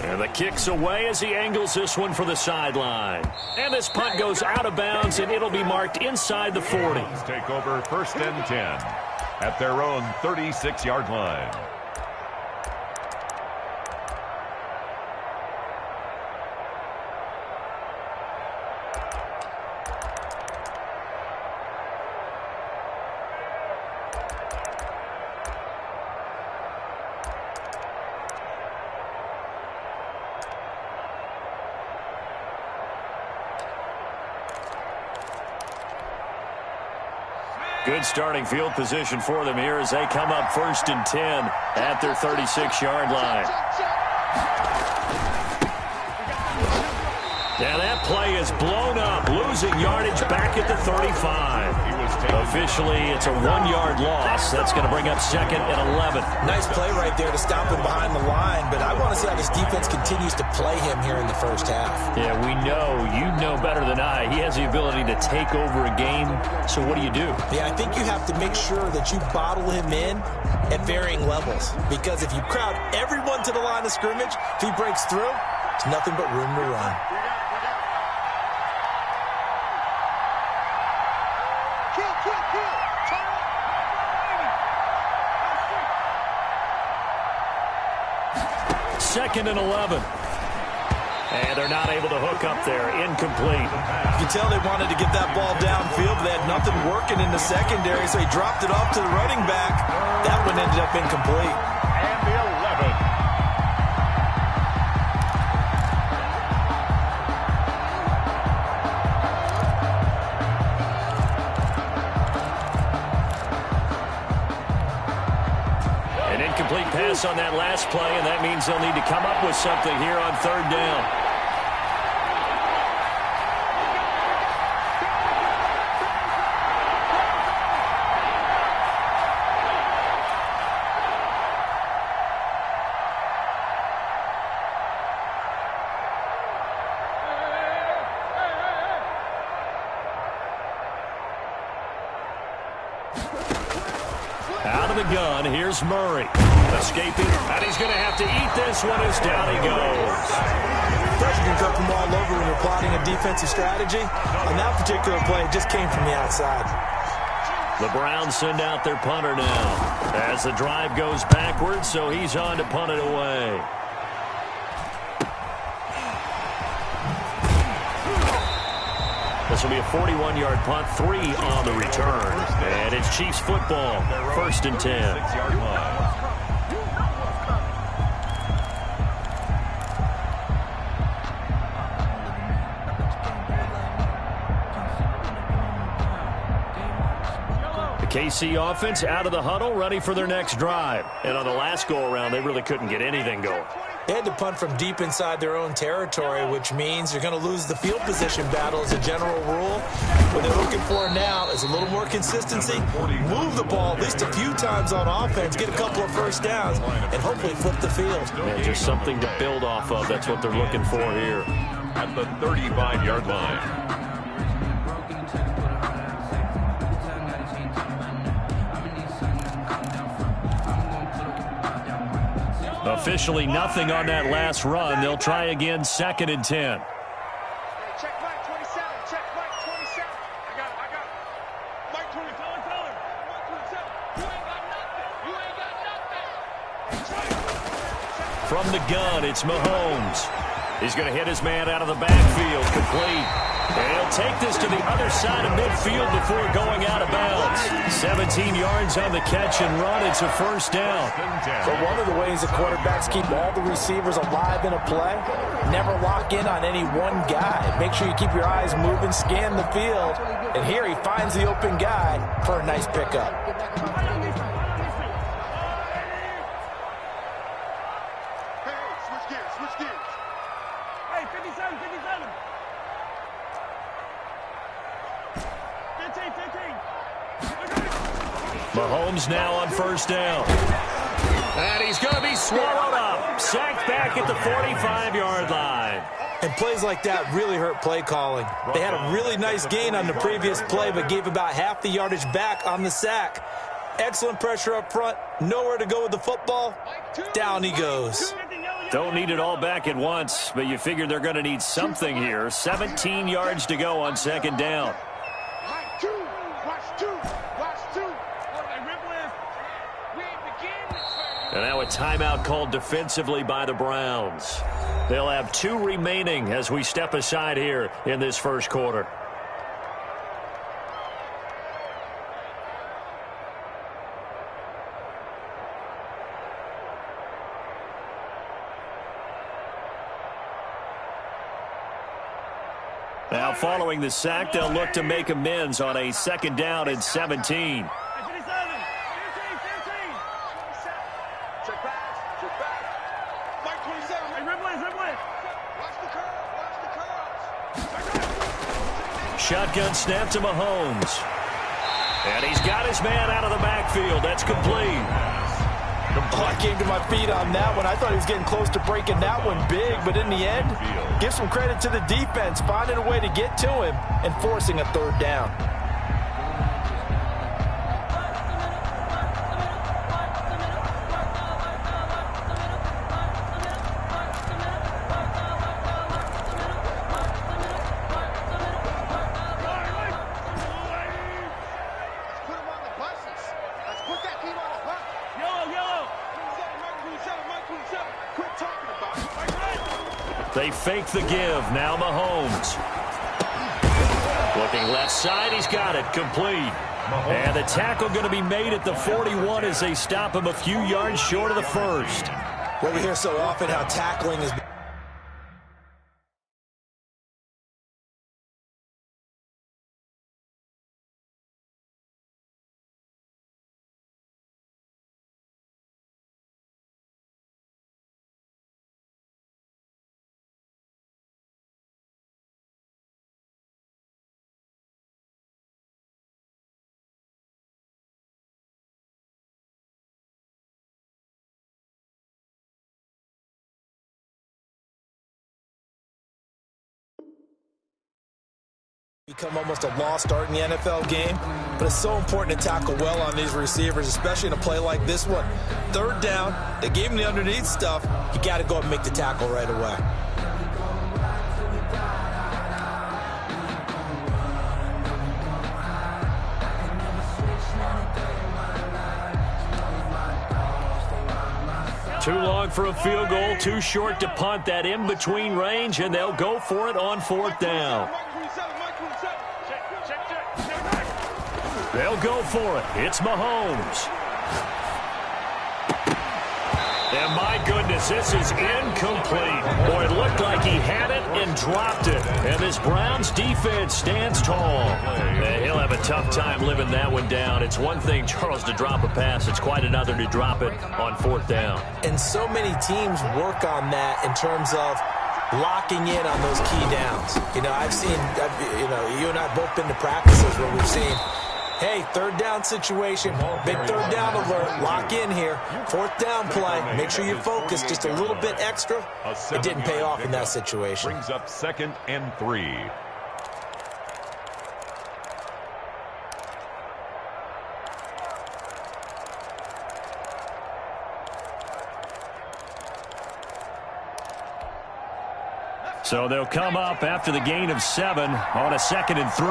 And the kick's away as he angles this one for the sideline. And this punt goes out of bounds, and it'll be marked inside the 40. Take over 1st and 10 at their own 36-yard line. Good starting field position for them here as they come up 1st and 10 at their 36-yard line. Yeah, that play is blown up, losing yardage back at the 35. Officially, it's a 1-yard loss. That's going to bring up 2nd and 11. Nice play right there to stop him behind the line, but I want to see how this defense continues to play him here in the first half. Yeah, we know. You know better than I. He has the ability to take over a game, so what do? Yeah, I think you have to make sure that you bottle him in at varying levels, because if you crowd everyone to the line of scrimmage, if he breaks through, it's nothing but room to run. Second and 11. And they're not able to hook up there. Incomplete. You can tell they wanted to get that ball downfield, but they had nothing working in the secondary, so he dropped it off to the running back. That one ended up incomplete. And the 11. Incomplete pass on that last play, and that means they'll need to come up with something here on 3rd down. Out of the gun, here's Murray. Escaping, and he's going to have to eat this one as down he goes. Pressure can come from all over when you're plotting a defensive strategy. On that particular play, it just came from the outside. The Browns send out their punter now as the drive goes backwards, so he's on to punt it away. This will be a 41-yard punt, 3 on the return. And it's Chiefs football, 1st and 10. KC offense out of the huddle, ready for their next drive. And on the last go-around, they really couldn't get anything going. They had to punt from deep inside their own territory, which means you're going to lose the field position battle as a general rule. What they're looking for now is a little more consistency, move the ball at least a few times on offense, get a couple of first downs, and hopefully flip the field. Yeah, just something to build off of. That's what they're looking for here. At the 35-yard line. Officially nothing on that last run. They'll try again, 2nd and 10. Check Mike 27. Check Mike 27. I got it. Mike 27. Tell him. Mike 27. You ain't got nothing. You ain't got nothing. From the gun, it's Mahomes. He's going to hit his man out of the backfield, complete. And he'll take this to the other side of midfield before going out of bounds. 17 yards on the catch and run. It's a first down. So one of the ways the quarterbacks keep all the receivers alive in a play, never lock in on any one guy. Make sure you keep your eyes moving, scan the field. And here he finds the open guy for a nice pickup. Switch gears. Hey, 57. 15. Mahomes now on first down. And he's going to be swallowed up. Sacked back at the 45-yard line. And plays like that really hurt play calling. They had a really nice gain on the previous play, but gave about half the yardage back on the sack. Excellent pressure up front. Nowhere to go with the football. Down he goes. Don't need it all back at once, but you figure they're going to need something here. 17 yards to go on second down. And now a timeout called defensively by the Browns. They'll have 2 remaining as we step aside here in this first quarter. Now following the sack, they'll look to make amends on a second down and 17. Shotgun snap to Mahomes. And he's got his man out of the backfield. That's complete. Oh, I came to my feet on that one. I thought he was getting close to breaking that one big, but in the end, give some credit to the defense, finding a way to get to him and forcing a third down. They fake the give. Now Mahomes. Looking left side. He's got it. Complete. And the tackle going to be made at the 41 as they stop him a few yards short of the first. Well, we hear so often how tackling is... become almost a lost art in the NFL game, but it's so important to tackle well on these receivers, especially in a play like this one. Third down, they gave him the underneath stuff. You got to go and make the tackle right away. Too long for a field goal, too short to punt. That in-between range, and they'll go for it on fourth down. They'll go for it. It's Mahomes. And my goodness, this is incomplete. Boy, it looked like he had it and dropped it. And this Browns defense stands tall. And he'll have a tough time living that one down. It's one thing, Charles, to drop a pass. It's quite another to drop it on fourth down. And so many teams work on that in terms of locking in on those key downs. You know, you and I have both been to practices where we've seen, hey, third down situation, big third down alert, lock in here, fourth down play, make sure you focus just a little bit extra. It didn't pay off in that situation. Brings up 2nd and 3. So they'll come up after the gain of 7 on a 2nd and 3.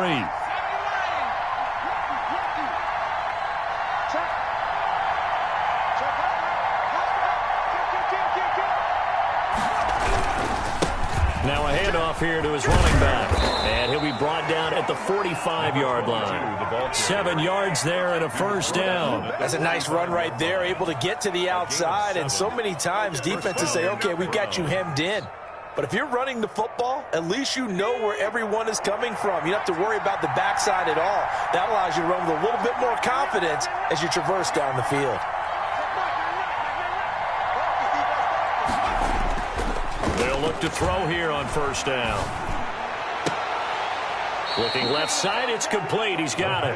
Now a handoff here to his running back. And he'll be brought down at the 45-yard line. 7 yards there and a first down. That's a nice run right there, able to get to the outside. And so many times defenses say, okay, we've got you hemmed in. But if you're running the football, at least you know where everyone is coming from. You don't have to worry about the backside at all. That allows you to run with a little bit more confidence as you traverse down the field. They'll look to throw here on first down. Looking left side, it's complete. He's got it.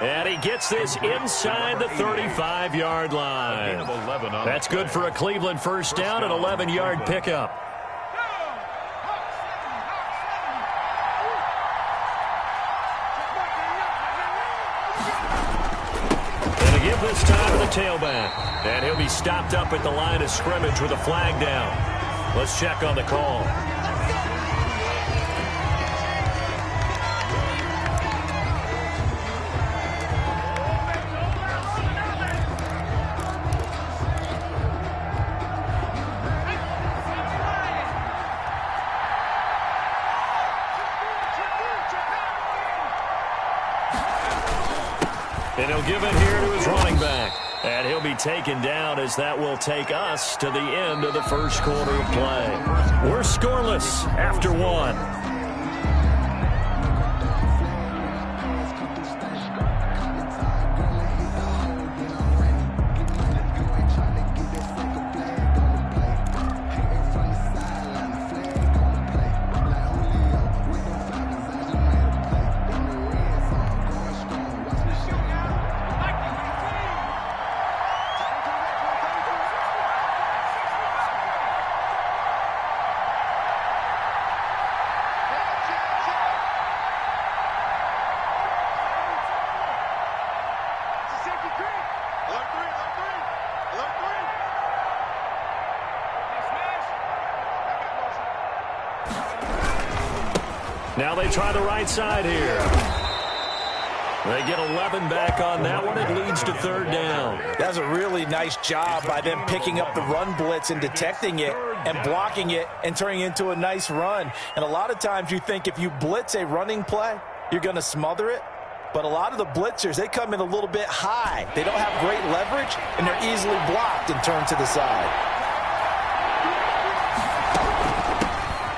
And he gets this inside the 35-yard line. That's good for a Cleveland first down, an 11-yard pickup. And a give this time to the tailback. And he'll be stopped up at the line of scrimmage with a flag down. Let's check on the call. And he'll give it here to his running back. And he'll be taken down as that will take us to the end of the first quarter of play. We're scoreless after one. Now they try the right side here. They get 11 back on that one. It leads to third down. That's a really nice job by them picking up the run blitz and detecting it and blocking it and turning it into a nice run. And a lot of times you think if you blitz a running play, you're going to smother it. But a lot of the blitzers, they come in a little bit high. They don't have great leverage, and they're easily blocked and turned to the side.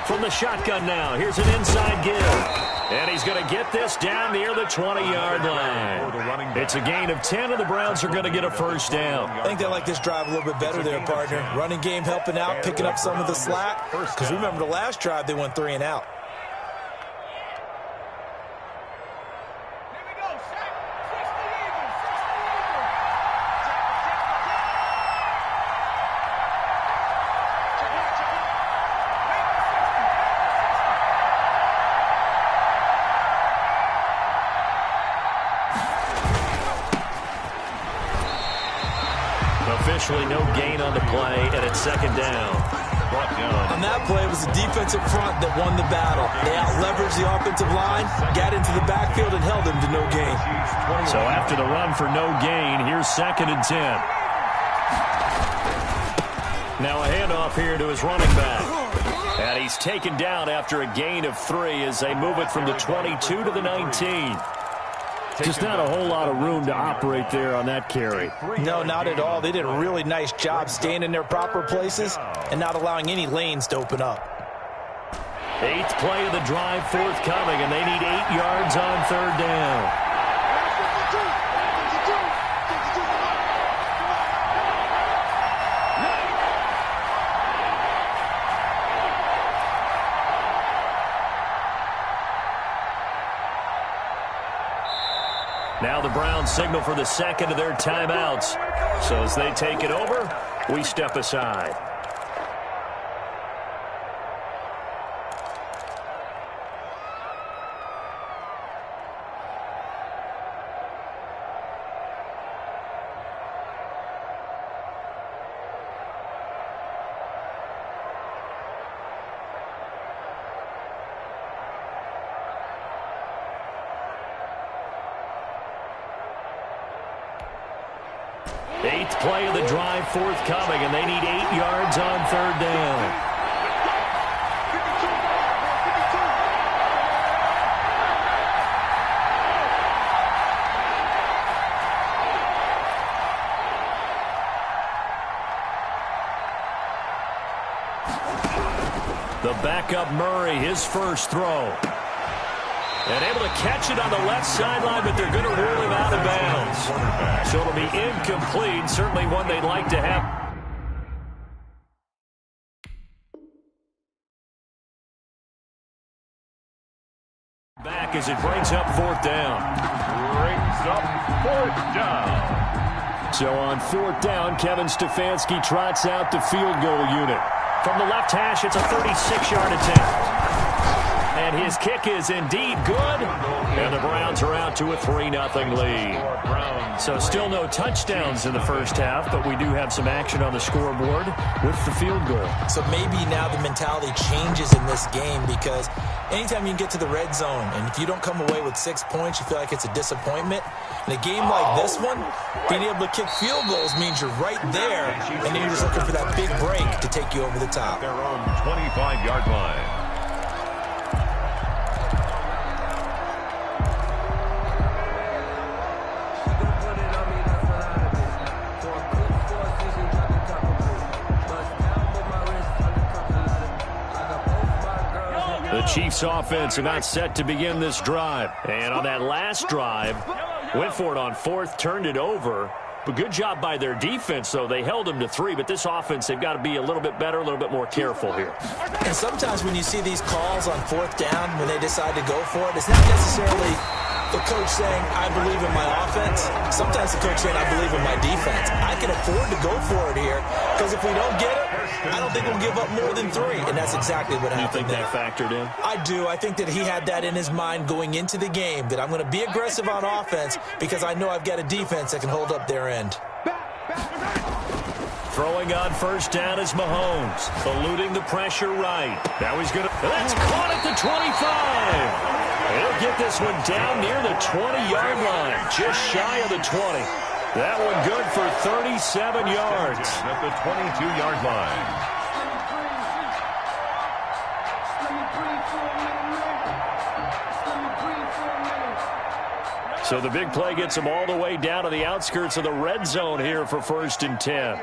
From the shotgun now, here's an inside give. And he's going to get this down near the 20-yard line. It's a gain of 10, and the Browns are going to get a first down. I think they like this drive a little bit better there, partner. Running game helping out, picking up some of the slack. Because remember, the last drive, they went 3 and out. Officially no gain on the play, and it's second down. On that play, it was the defensive front that won the battle. They out-leveraged the offensive line, got into the backfield, and held them to no gain. So after the run for no gain, here's second and 10. Now a handoff here to his running back. And he's taken down after a gain of 3 as they move it from the 22 to the 19. Just not a whole lot of room to operate there on that carry. No, not at all. They did a really nice job staying in their proper places and not allowing any lanes to open up. 8th play of the drive forthcoming, and they need 8 yards on third down. Now the Browns signal for the second of their timeouts. So as they take it over, we step aside. Eighth play of the drive forthcoming, and they need 8 yards on third down. The backup Murray, his first throw. And able to catch it on the left sideline, but they're going to rule him out of bounds. So it'll be incomplete, certainly one they'd like to have. Back as it brings up fourth down. Brings up fourth down. So on fourth down, Kevin Stefanski trots out the field goal unit. From the left hash, it's a 36-yard attempt. And his kick is indeed good. And the Browns are out to a 3-0 lead. So still no touchdowns in the first half, but we do have some action on the scoreboard with the field goal. So maybe now the mentality changes in this game, because anytime you can get to the red zone, and if you don't come away with 6 points, you feel like it's a disappointment. In a game like this one, being able to kick field goals means you're right there, and then you're just looking for that big break to take you over the top. Their own 25-yard line. The Chiefs offense are not set to begin this drive. And on that last drive, went for it on fourth, turned it over. But good job by their defense, though. They held them to 3, but this offense, they've got to be a little bit better, a little bit more careful here. And sometimes when you see these calls on fourth down, when they decide to go for it, it's not necessarily the coach saying, I believe in my offense. Sometimes the coach saying, I believe in my defense. I can afford to go for it here, because if we don't get it, I don't think we'll give up more than 3. And that's exactly what happened. You think that factored in? I do. I think that he had that in his mind going into the game, that I'm going to be aggressive on offense because I know I've got a defense that can hold up their end. Throwing on first down is Mahomes, eluding the pressure right. Now he's going to... That's caught at the 25. He'll get this one down near the 20-yard line, just shy of the 20. That one good for 37 yards. At the 22-yard line. So the big play gets him all the way down to the outskirts of the red zone here for 1st and 10.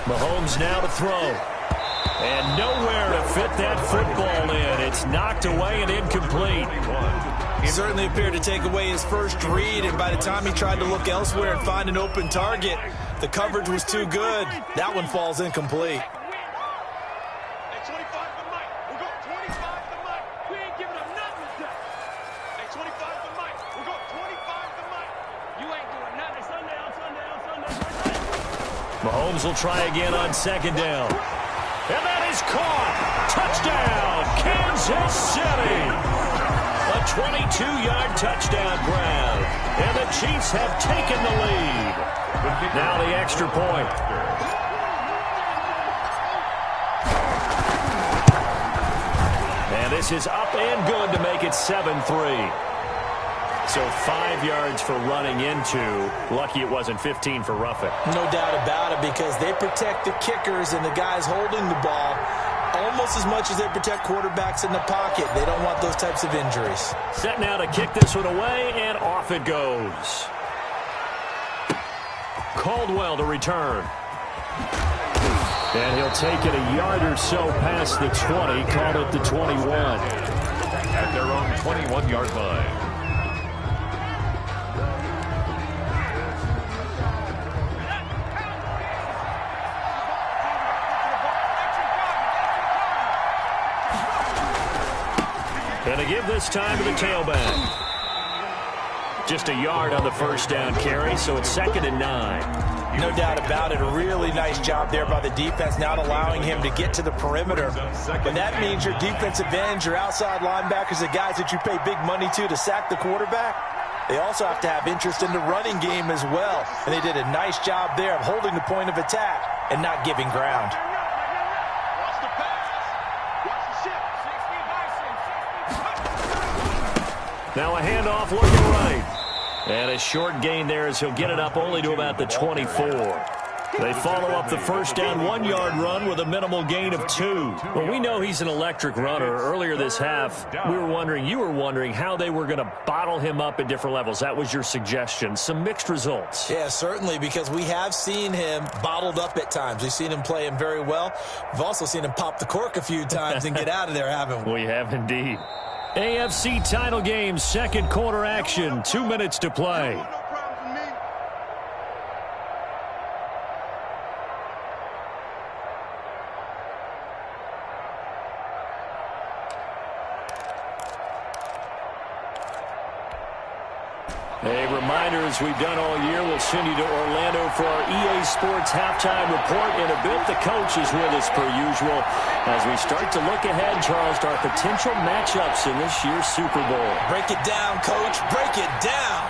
Mahomes now to throw. And nowhere to fit that football in. It's knocked away and incomplete. He certainly appeared to take away his first read, and by the time he tried to look elsewhere and find an open target, the coverage was too good. That one falls incomplete. Mahomes will try again on 2nd down. And that is caught. Touchdown, Kansas City. A 22-yard touchdown grab. And the Chiefs have taken the lead. Now the extra point. And this is up and good to make it 7-3. So 5 yards for running into. Lucky it wasn't 15 for roughing. No doubt about it, because they protect the kickers and the guys holding the ball almost as much as they protect quarterbacks in the pocket. They don't want those types of injuries. Set now to kick this one away, and off it goes. Caldwell to return. And he'll take it a yard or so past the 20, call it the 21. At their own 21-yard line. And to give this time to the tailback. Just a yard on the first down carry, so it's 2nd and 9. No doubt about it. A really nice job there by the defense, not allowing him to get to the perimeter. But that means your defensive ends, your outside linebackers, the guys that you pay big money to sack the quarterback, they also have to have interest in the running game as well. And they did a nice job there of holding the point of attack and not giving ground. Now a handoff looking right. And a short gain there as he'll get it up only to about the 24. They follow up the first down 1-yard run with a minimal gain of 2. Well, we know he's an electric runner. Earlier this half, you were wondering how they were going to bottle him up at different levels. That was your suggestion. Some mixed results. Yeah, certainly, because we have seen him bottled up at times. We've seen him play him very well. We've also seen him pop the cork a few times and get out of there, haven't we? We have indeed. AFC title game, 2nd quarter action, 2 minutes to play. A reminder, as we've done all year, we'll send you to Orlando for our EA Sports halftime report in a bit. The coach is with us per usual as we start to look ahead, Charles, to our potential matchups in this year's Super Bowl. Break it down, Coach. Break it down.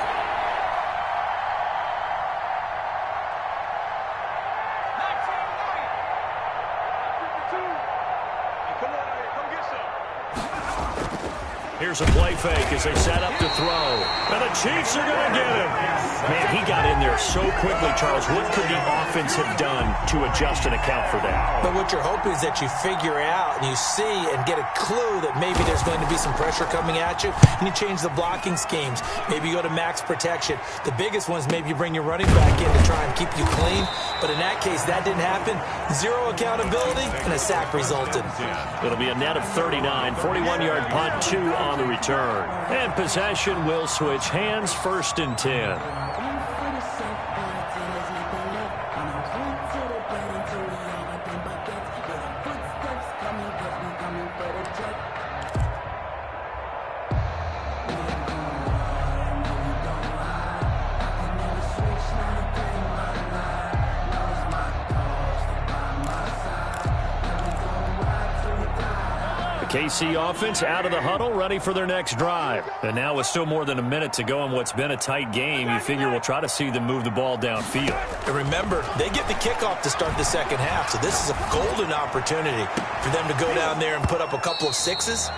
Here's a play fake as they set up to throw. And the Chiefs are going to get him. Man, he got in there so quickly, Charles. What could the offense have done to adjust and account for that? But what you're hoping is that you figure out and you see and get a clue that maybe there's going to be some pressure coming at you, and you change the blocking schemes. Maybe you go to max protection. The biggest one is maybe you bring your running back in to try and keep you clean. But in that case, that didn't happen. Zero accountability, and a sack resulted. It'll be a net of 39, 41-yard punt, 2 on the return. And possession will switch hands, 1st and 10. KC offense out of the huddle, ready for their next drive. And now with still more than a minute to go in what's been a tight game, you figure we'll try to see them move the ball downfield. And remember, they get the kickoff to start the second half, so this is a golden opportunity for them to go down there and put up a couple of sixes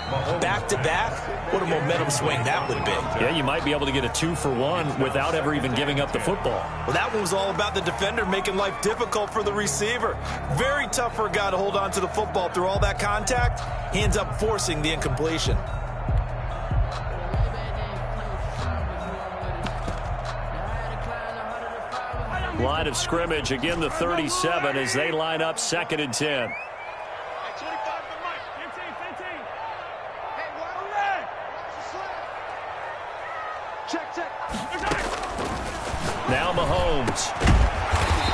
back-to-back. What a momentum swing that would be. Yeah, you might be able to get a 2-for-1 without ever even giving up the football. Well, that one was all about the defender making life difficult for the receiver. Very tough for a guy to hold on to the football through all that contact. He ends up forcing the incompletion. Line of scrimmage, again the 37 as they line up 2nd and 10. Now Mahomes.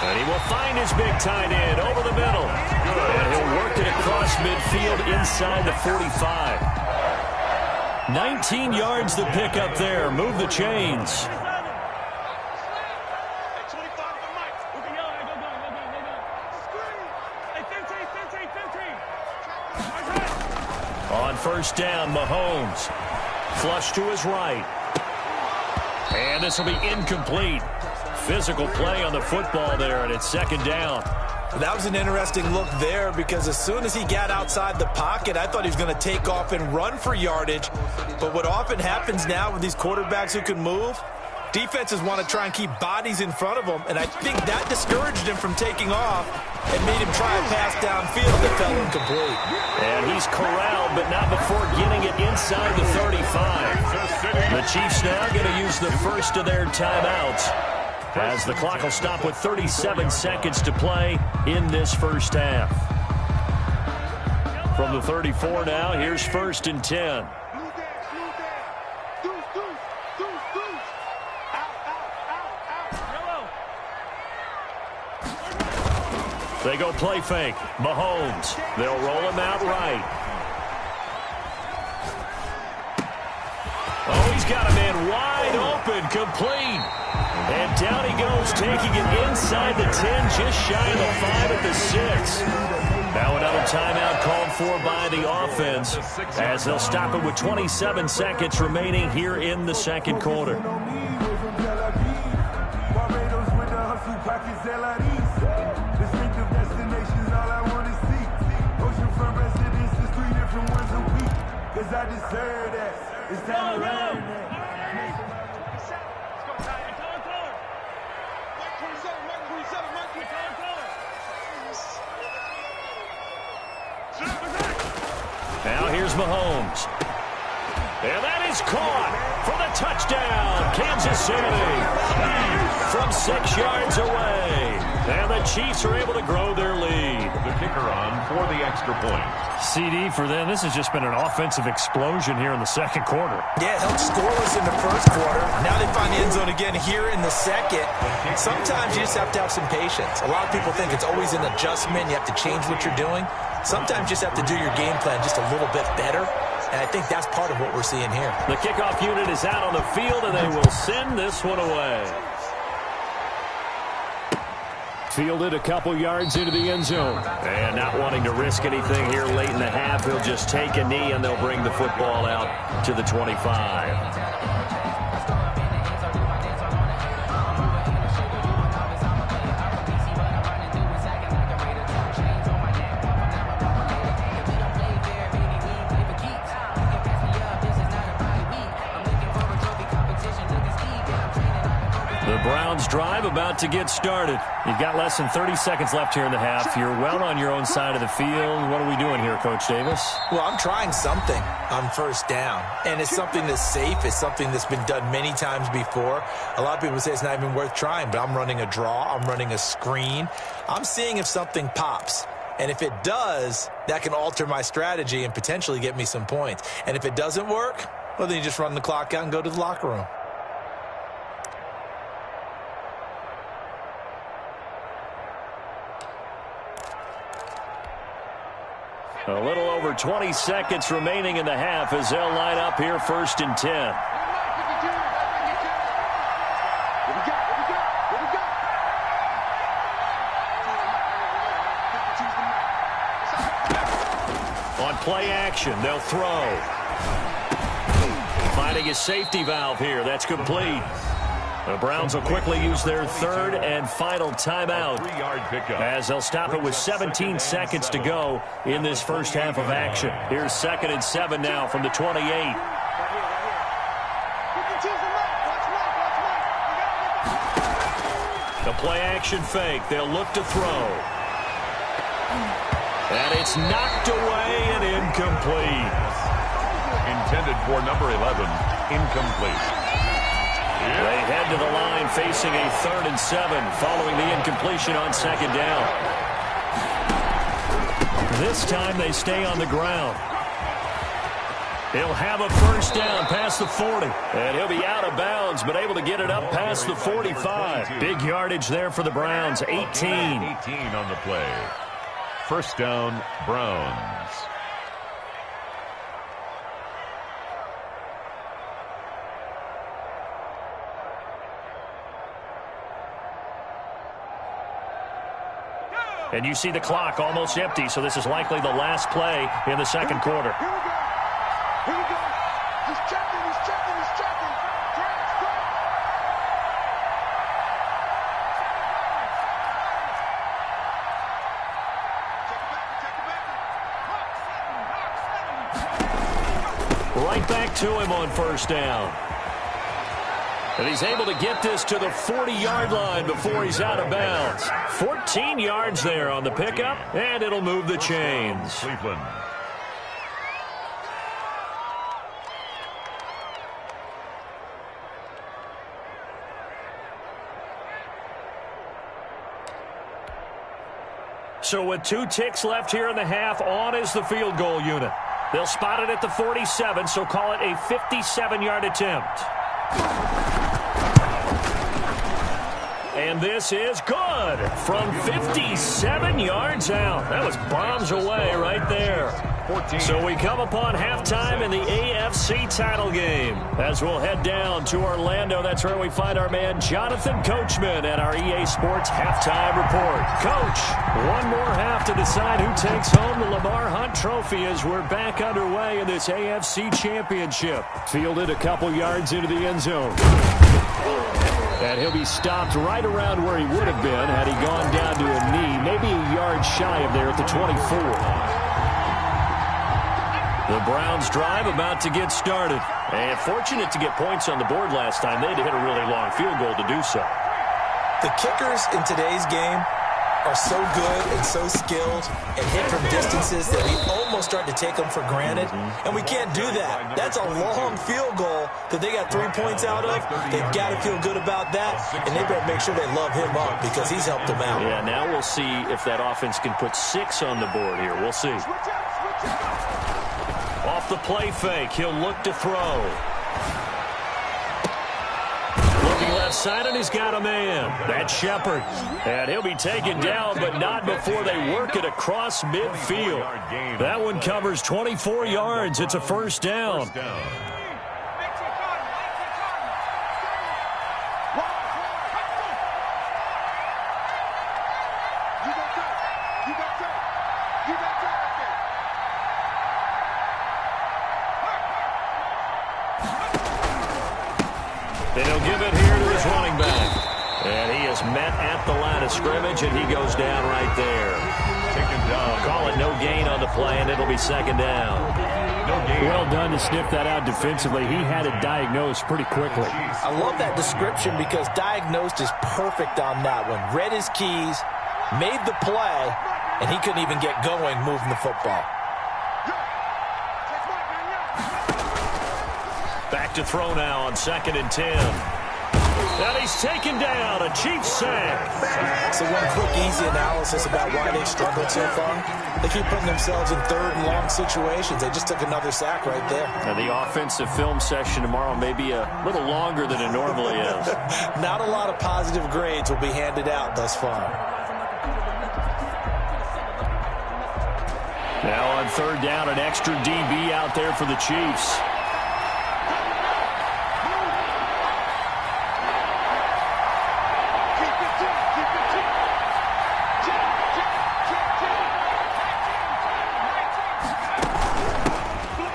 And he will find his big tight end over the middle. And he'll work it across midfield inside the 45. 19 yards to pick up there. Move the chains. On 1st down, Mahomes. Flush to his right. And this will be incomplete. Physical play on the football there, and it's 2nd down. That was an interesting look there because as soon as he got outside the pocket, I thought he was going to take off and run for yardage. But what often happens now with these quarterbacks who can move, defenses want to try and keep bodies in front of them, and I think that discouraged him from taking off and made him try a pass downfield that fell incomplete. And he's corralled, but not before getting it inside the 35. The Chiefs now going to use the first of their timeouts, as the clock will stop with 37 seconds to play in this first half. From the 34 now, here's 1st and 10. They go play fake. Mahomes. They'll roll him out right. Oh, he's got a man wide open, complete. And down he goes, taking it inside the 10, just shy of the 5 at the 6. Now another timeout called for by the offense, as they'll stop it with 27 seconds remaining here in the 2nd quarter. I deserve that. It's time to learn that. Now here's Mahomes. And that is caught for the touchdown, Kansas City. From 6 yards away. And the Chiefs are able to grow their lead. The kicker on for the extra point. CD for them. This has just been an offensive explosion here in the 2nd quarter. Yeah, held scoreless in the 1st quarter. Now they find the end zone again here in the 2nd. Sometimes you just have to have some patience. A lot of people think it's always an adjustment. You have to change what you're doing. Sometimes you just have to do your game plan just a little bit better. And I think that's part of what we're seeing here. The kickoff unit is out on the field, and they will send this one away. Fielded a couple yards into the end zone. And not wanting to risk anything here late in the half, he'll just take a knee, and they'll bring the football out to the 25. Browns drive about to get started. You've got less than 30 seconds left here in the half. You're well on your own side of the field. What are we doing here, Coach Davis? Well, I'm trying something on first down, and it's something that's safe. It's something that's been done many times before. A lot of people say it's not even worth trying, but I'm running a draw. I'm running a screen. I'm seeing if something pops. And if it does, that can alter my strategy and potentially get me some points. And if it doesn't work, well, then you just run the clock out and go to the locker room. A little over 20 seconds remaining in the half as they'll line up here 1st and 10. On play action, they'll throw. Finding a safety valve here. That's complete. The Browns will quickly use their 3rd and final timeout as they'll stop it with 17 seconds to go in this first half of action. Here's 2nd and 7 now from the 28. The play action fake. They'll look to throw. And it's knocked away and incomplete. Intended for number 11, incomplete. They head to the line facing a 3rd and 7 following the incompletion on 2nd down. This time they stay on the ground. He'll have a first down past the 40. And he'll be out of bounds, but able to get it up past the 45. Big yardage there for the Browns, 18. 18 on the play. First down, Browns. And you see the clock almost empty, so this is likely the last play in the second quarter. Here we go. Here we go. He's checking. He's checking. He's checking. Right back to him on first down. And he's able to get this to the 40-yard line before he's out of bounds. 14 yards there on the pickup, and it'll move the chains. Cleveland. So with 2 ticks left here in the half, on is the field goal unit. They'll spot it at the 47, so call it a 57-yard attempt. And this is good from 57 yards out. That was bombs away right there. So we come upon halftime in the AFC title game. As we'll head down to Orlando, that's where we find our man Jonathan Coachman at our EA Sports Halftime Report. Coach, one more half to decide who takes home the Lamar Hunt Trophy as we're back underway in this AFC Championship. Fielded a couple yards into the end zone. And he'll be stopped right around where he would have been had he gone down to a knee, maybe a yard shy of there at the 24. The Browns drive about to get started. And fortunate to get points on the board last time. They had to hit a really long field goal to do so. The kickers in today's game are so good and so skilled and hit from distances that we almost start to take them for granted. And we can't do that. That's a long field goal that they got 3 points out of. They've got to feel good about that, and they better make sure they love him up because he's helped them out. Yeah, now we'll see if that offense can put 6 on the board here. We'll see. Off the play fake, he'll look to throw. Looking left left side, and he's got a man. That's Shepard. And he'll be taken down, but not before they work it across midfield. That one covers 24 yards. It's a first down. And he'll give it here to his running back. And he is met at the line of scrimmage, and he goes down right there. Taken down. Call it no gain on the play, and it'll be second down. No gain. Well done to sniff that out defensively. He had it diagnosed pretty quickly. I love that description because diagnosed is perfect on that one. Read his keys, made the play, and he couldn't even get going moving the football. Back to throw now on 2nd and 10. And he's taken down. A Chiefs sack. So one quick, easy analysis about why they struggled so far. They keep putting themselves in 3rd and long situations. They just took another sack right there. And the offensive film session tomorrow may be a little longer than it normally is. Not a lot of positive grades will be handed out thus far. Now on 3rd down, an extra DB out there for the Chiefs.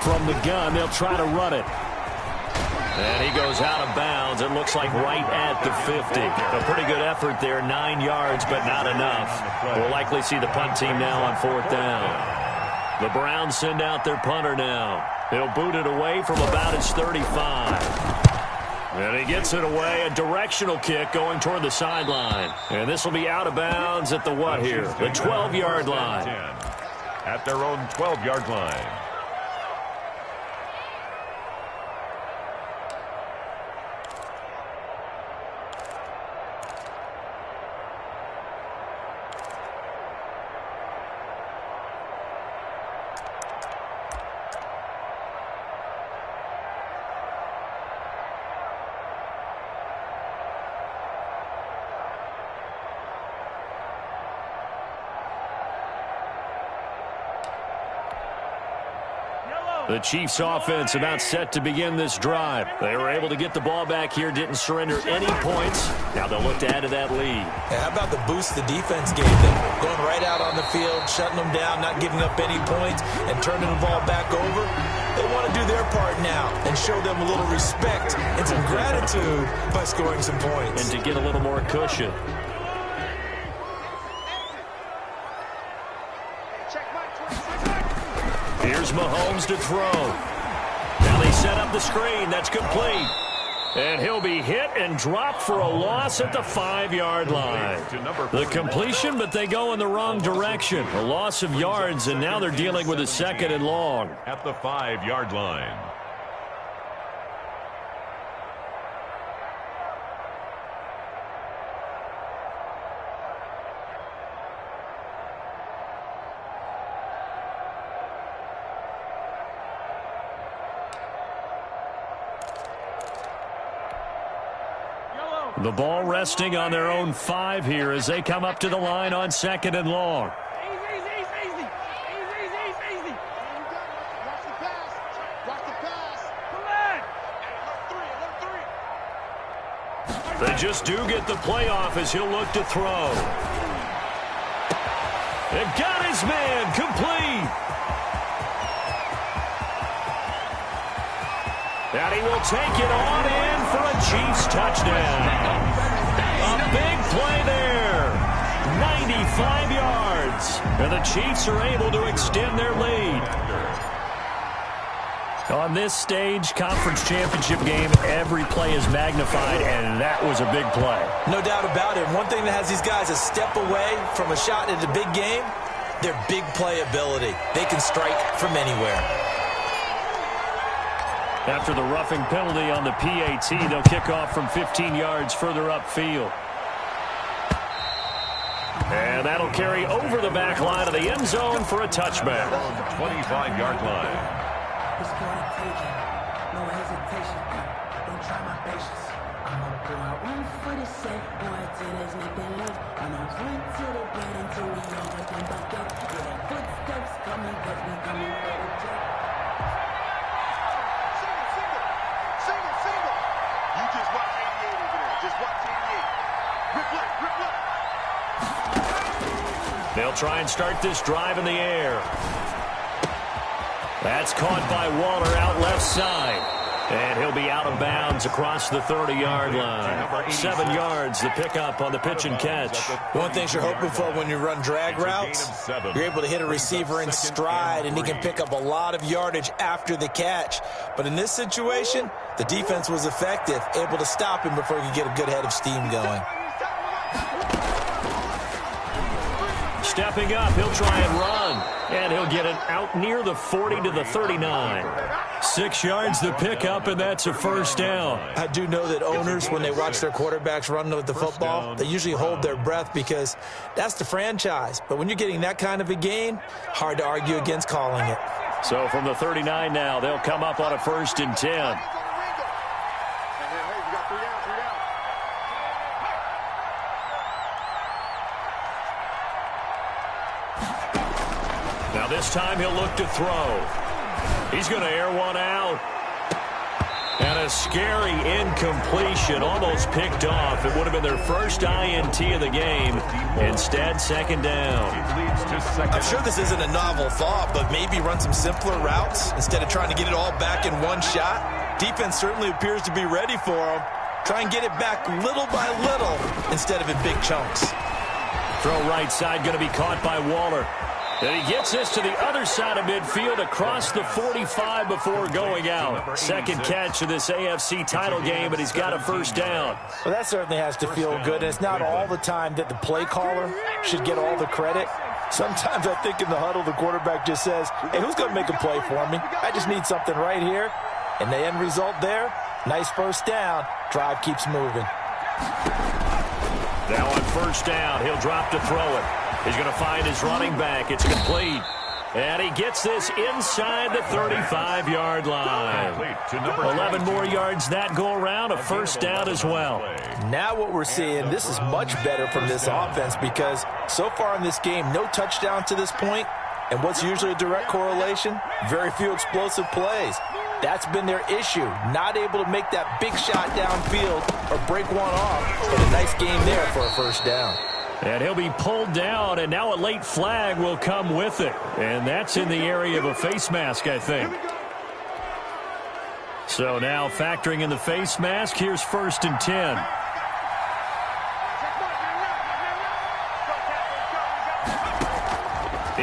From the gun, they'll try to run it. And he goes out of bounds. It looks like right at the 50. A pretty good effort there. 9 yards, but not enough. We'll likely see the punt team now on 4th down. The Browns send out their punter now. He'll boot it away from about his 35. And he gets it away. A directional kick going toward the sideline. And this will be out of bounds at the what here? The 12-yard line. At their own 12-yard line. The Chiefs offense about set to begin this drive. They were able to get the ball back here, didn't surrender any points. Now they'll look to add to that lead. Yeah, how about the boost the defense gave them? Going right out on the field, shutting them down, not giving up any points, and turning the ball back over. They want to do their part now and show them a little respect and some gratitude by scoring some points. And to get a little more cushion. Here's Mahomes to throw. Now they set up the screen. That's complete. And he'll be hit and dropped for a loss at the 5-yard line. The completion, but they go in the wrong direction. A loss of yards, and now they're dealing with a 2nd and long. At the 5-yard line. The ball resting on their own 5 here as they come up to the line on 2nd and long. Easy. Watch the pass. Come on. They just do get the play off as he'll look to throw. And got his man complete. And he will take it on in for a Chiefs touchdown. A big play there. 95 yards. And the Chiefs are able to extend their lead. On this stage, conference championship game, every play is magnified, and that was a big play. No doubt about it. One thing that has these guys a step away from a shot at a big game, their big play ability. They can strike from anywhere. After the roughing penalty on the PAT, they'll kick off from 15 yards further upfield. And that'll carry over the back line of the end zone for a touchback. 25-yard line. No hesitation. Don't try my patience. I'm gonna pull out one for the set, boy, till there's nothing left. And I run to the bread until we all got them back up. Yeah, the footsteps coming, but we coming for the jet. Single. You just watch 88 over there. Just watch 88. Rip left. They'll try and start this drive in the air. That's caught by Waller out left side. And he'll be out of bounds across the 30-yard line. 7 yards, the pickup on the pitch and catch. One thing you're hoping for when you run drag routes, you're able to hit a receiver in stride, and he can pick up a lot of yardage after the catch. But in this situation, the defense was effective, able to stop him before he could get a good head of steam going. Stepping up, he'll try and run. And he'll get it out near the 40 to the 39. 6 yards the pickup, and that's a first down. I do know that owners, when they watch their quarterbacks run with the football, they usually hold their breath because that's the franchise. But when you're getting that kind of a gain, hard to argue against calling it. So from the 39 now, they'll come up on a 1st and 10. Now this time he'll look to throw. He's going to air one out. And a scary incompletion, almost picked off. It would have been their first INT of the game. Instead, 2nd down. I'm sure this isn't a novel thought, but maybe run some simpler routes instead of trying to get it all back in one shot. Defense certainly appears to be ready for him. Try and get it back little by little instead of in big chunks. Throw right side, going to be caught by Waller. And he gets this to the other side of midfield across the 45 before going out. 2nd catch of this AFC title game, and he's got a 1st down. Well, that certainly has to feel good. And it's not all the time that the play caller should get all the credit. Sometimes I think in the huddle, the quarterback just says, hey, who's going to make a play for me? I just need something right here. And the end result there, nice 1st down. Drive keeps moving. Now on 1st down, he'll drop to throw it. He's going to find his running back. It's complete. And he gets this inside the 35-yard line. 11 more yards that go around, a 1st down as well. Now what we're seeing, this is much better from this offense because so far in this game, no touchdown to this point. And what's usually a direct correlation? Very few explosive plays. That's been their issue, not able to make that big shot downfield or break one off. But a nice game there for a 1st down. And he'll be pulled down, and now a late flag will come with it. And that's in the area of a face mask, I think. So now factoring in the face mask, here's 1st and 10.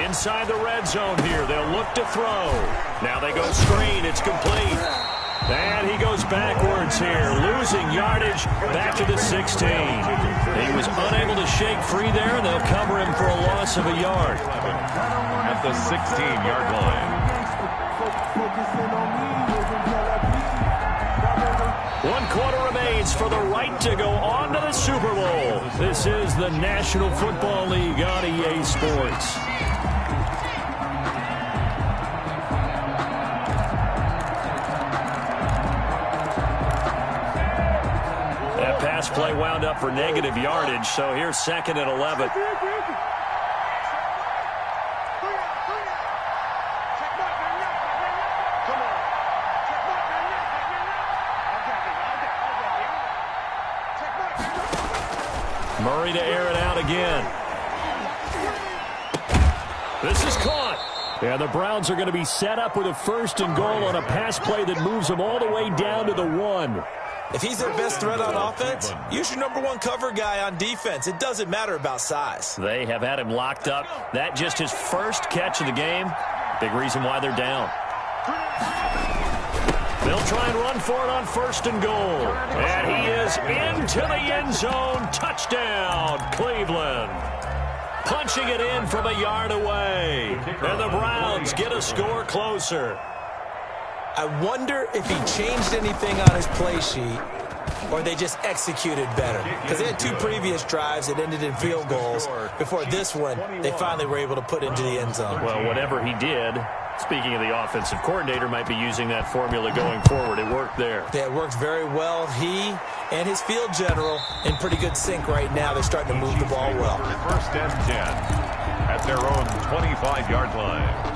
Inside the red zone here, they'll look to throw. Now they go screen, it's complete. And he goes backwards here, losing yardage back to the 16. He was unable to shake free there, and they'll cover him for a loss of a yard. At the 16-yard line. 1 quarter remains for the right to go on to the Super Bowl. This is the National Football League on EA Sports. Pass play wound up for negative yardage, so here's 2nd and 11. Murray to air it out again. This is caught. And the Browns are going to be set up with a 1st and goal on a pass play that moves them all the way down to the 1. If he's their best threat on offense, use your #1 cover guy on defense. It doesn't matter about size. They have had him locked up. That just his 1st catch of the game. Big reason why they're down. They'll try and run for it on 1st and goal. And he is into the end zone. Touchdown, Cleveland. Punching it in from a yard away. And the Browns get a score closer. I wonder if he changed anything on his play sheet or they just executed better. Because they had 2 previous drives that ended in field goals. Before this one, they finally were able to put into the end zone. Well, whatever he did, Speaking of the offensive coordinator, might be using that formula going forward. It worked there. Yeah, it worked very well. He and his field general in pretty good sync right now. They're starting to move the ball well. First and 10 at their own 25-yard line.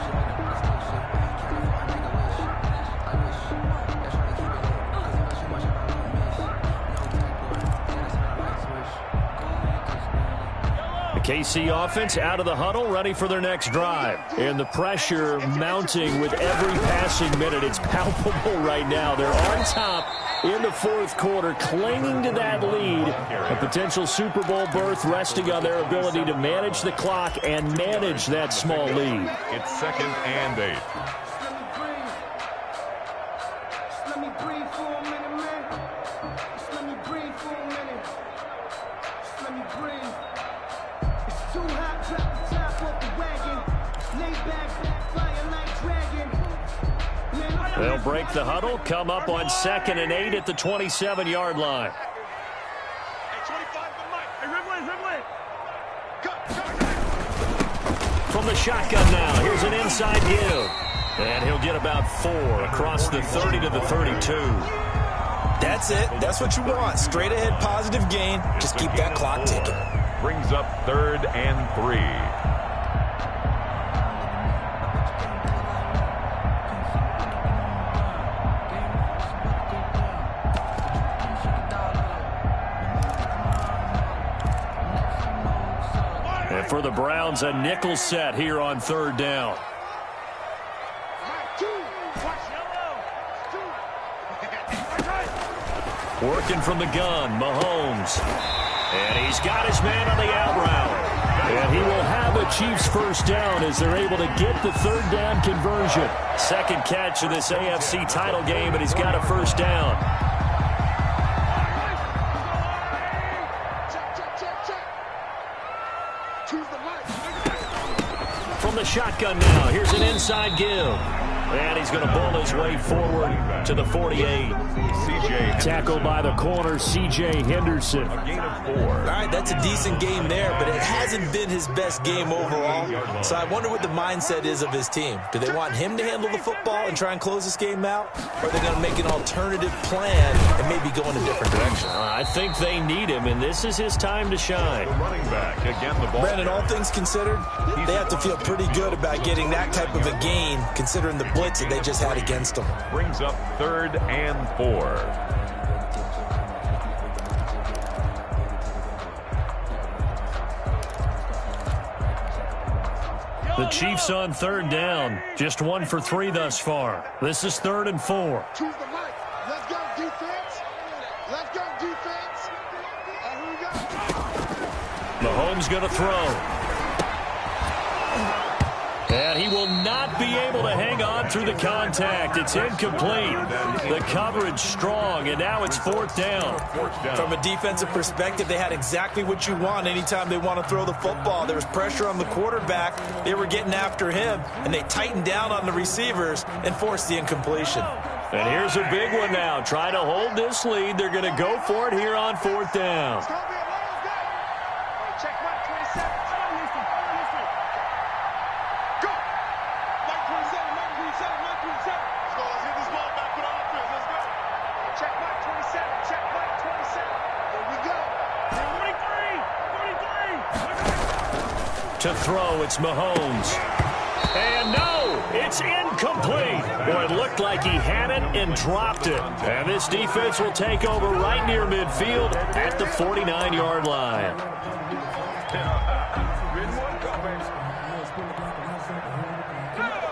KC offense out of the huddle, ready for their next drive. And the pressure mounting with every passing minute. It's palpable right now. They're on top in the fourth quarter, clinging to that lead. A potential Super Bowl berth resting on their ability to manage the clock and manage that small lead. It's 2nd and 8. They'll break the huddle, come up on 2nd and 8 at the 27-yard line. From the shotgun now, here's an inside give. And he'll get about 4 across the 30 to the 32. That's it. That's what you want. Straight ahead positive gain. Just keep that clock ticking. Brings up 3rd and 3. For the Browns, a nickel set here on 3rd down. Working from the gun, Mahomes. And he's got his man on the out route. And he will have a Chiefs first down as they're able to get the 3rd down conversion. Second catch of this AFC title game, and he's got a first down. From the shotgun now, here's an inside give. And he's going to bull his way forward to the 48. Tackled by the corner, C.J. Henderson. A gain of 4. All right, that's a decent game there, but it hasn't been his best game overall. So I wonder what the mindset is of his team. Do they want him to handle the football and try and close this game out? Or are they going to make an alternative plan and maybe go in a different direction? I think they need him, and this is his time to shine. The running back, again the ball. Brandon, all things considered, they have to feel pretty good about getting that type of a gain, considering the blitz that they just had against them. Brings up 3rd and 4. The Chiefs on 3rd down. Just 1 for 3 thus far. This is 3rd and 4. Choose the mic. Let's go, defense. Let's go, defense. Here we go. Mahomes going to throw. And he will not be able to hang on through the contact. It's incomplete. The coverage strong, and now it's 4th down. From a defensive perspective, they had exactly what you want anytime they want to throw the football. There was pressure on the quarterback. They were getting after him, and they tightened down on the receivers and forced the incompletion. And here's a big one now. Trying to hold this lead. They're going to go for it here on 4th down. Check right, 27. Go. Mike 27, Mike 27, Mike 27. Let's go. Let's get this ball back for the offense. Let's go. Check Mike 27. Check Mike 27. There we go. 43. To throw, it's Mahomes. And no, it's incomplete. Boy, it looked like he had it and dropped it. And this defense will take over right near midfield at the 49-yard line.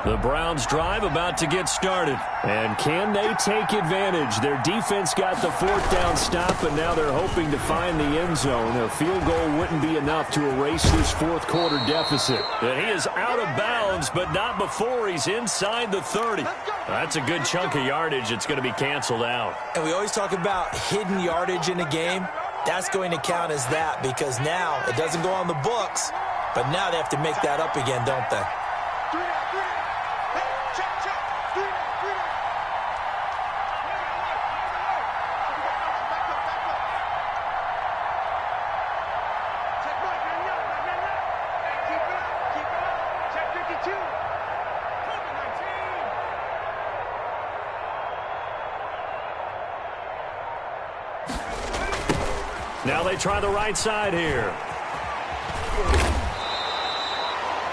The Browns drive about to get started. And can they take advantage? Their defense got the 4th down stop, and now they're hoping to find the end zone. A field goal wouldn't be enough to erase this 4th quarter deficit. And he is out of bounds, but not before he's inside the 30. That's a good chunk of yardage. It's going to be canceled out. And we always talk about hidden yardage in a game. That's going to count as that, because now it doesn't go on the books, but now they have to make that up again, don't they? Now they try the right side here.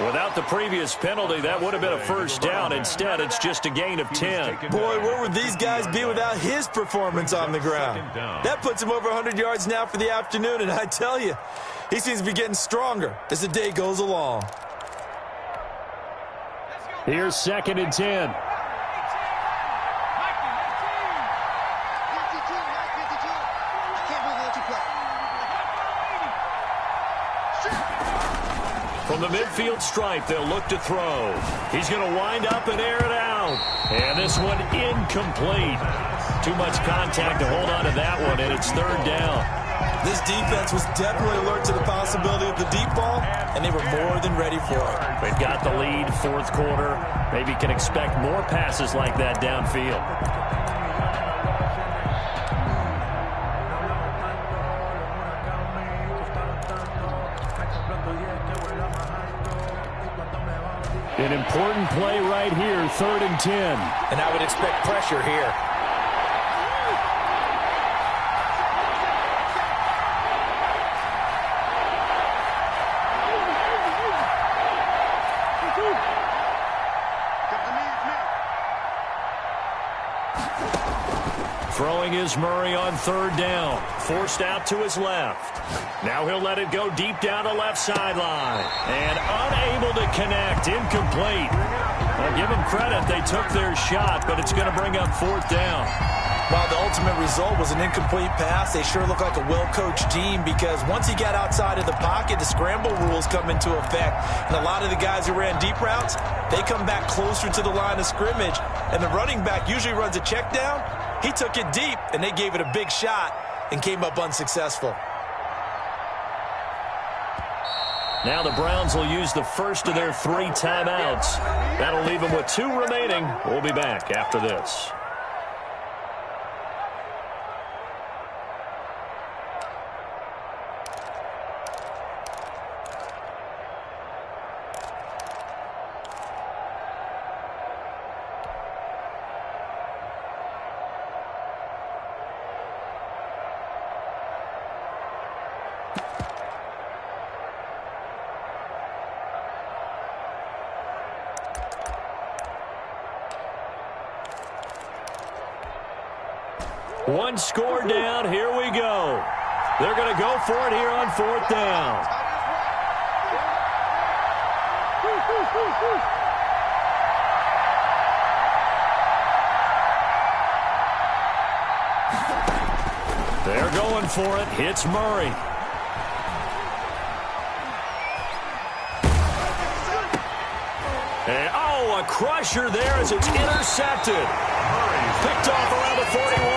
Without the previous penalty, that would have been a first down. Instead, it's just a gain of 10. Boy, where would these guys be without his performance on the ground? That puts him over 100 yards now for the afternoon, and I tell you, he seems to be getting stronger as the day goes along. Here's 2nd and 10. From the midfield stripe, they'll look to throw. He's going to wind up and air it out. And this one incomplete. Too much contact to hold on to that one, and it's 3rd down. This defense was definitely alert to the possibility of the deep ball, and they were more than ready for it. They've got the lead, 4th quarter. Maybe can expect more passes like that downfield. An important play right here, 3rd and 10. And I would expect pressure here. Throwing is Murray on 3rd down. Forced out to his left. Now he'll let it go deep down the left sideline. And unable to connect. Incomplete. I'll give them credit. They took their shot, but it's going to bring up 4th down. While the ultimate result was an incomplete pass, they sure look like a well-coached team because once he got outside of the pocket, the scramble rules come into effect. And a lot of the guys who ran deep routes, they come back closer to the line of scrimmage. And the running back usually runs a check down. He took it deep, and they gave it a big shot and came up unsuccessful. Now the Browns will use the first of their 3 timeouts. That'll leave them with 2 remaining. We'll be back after this. One score down. Here we go. They're going to go for it here on 4th down. They're going for it. Hits Murray. And, oh, a crusher there as it's intercepted. Picked off around the 41.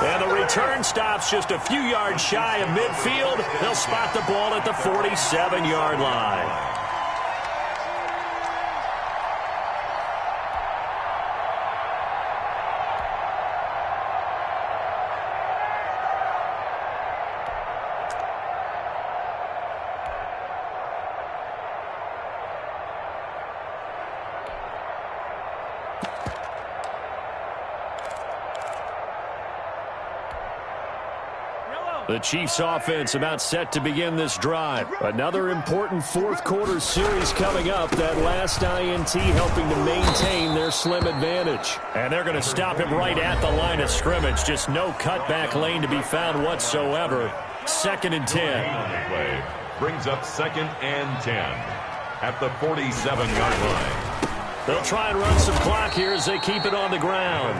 And the return stops just a few yards shy of midfield. They'll spot the ball at the 47-yard line. The Chiefs offense about set to begin this drive. Another important 4th quarter series coming up. That last INT helping to maintain their slim advantage. And they're going to stop him right at the line of scrimmage. Just no cutback lane to be found whatsoever. 2nd and 10. Play brings up 2nd and 10 at the 47-yard line. They'll try and run some clock here as they keep it on the ground.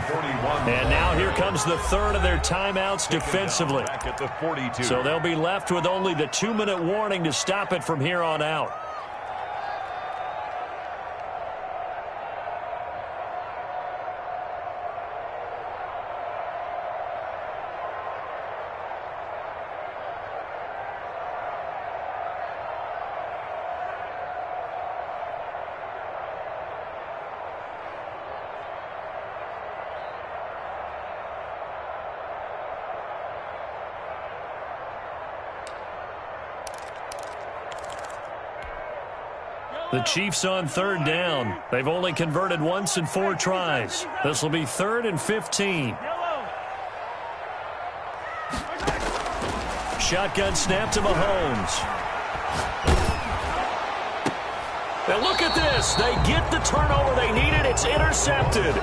And now here comes the 3rd of their timeouts defensively. At the 42. So they'll be left with only the 2-minute warning to stop it from here on out. The Chiefs on 3rd down. They've only converted once in 4 tries. This will be 3rd and 15. Shotgun snap to Mahomes. And look at this. They get the turnover they needed. It's intercepted.